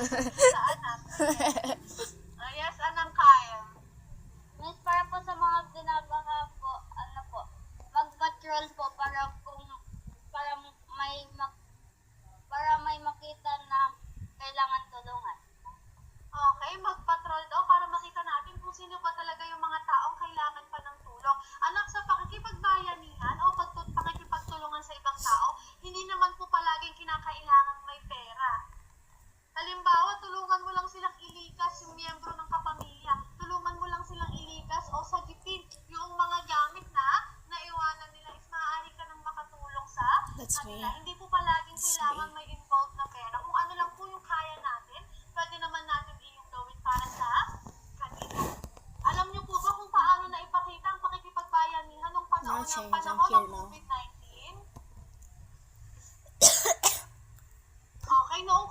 sa anak. Yes, anang kaya. Miss, para po sa mga ginagawa po, mag-patrol po para may makita na kailangan tulungan. Okay, magpatrol daw para makita natin kung sino ba talaga yung mga taong kailangan pa ng tulong. Anak, sa pakikipagbayanihan o pakikipagtulungan sa ibang tao, hindi naman po palaging kinakailangan may pera. Halimbawa, tulungan mo lang silang ilikas yung miyembro ng kapamilya. Tulungan mo lang silang ilikas o sagipin yung mga gamit na naiwanan nila is maaari ka nang makatulong sa kanila. Hindi po palaging kailangan may involved na pera. Kung ano lang po yung kaya natin, pwede naman natin iyong gawin para sa kanila. Alam niyo po ba kung paano na ipakita ang pakikipagbayanihan nung panahon ng COVID-19? Okay, noong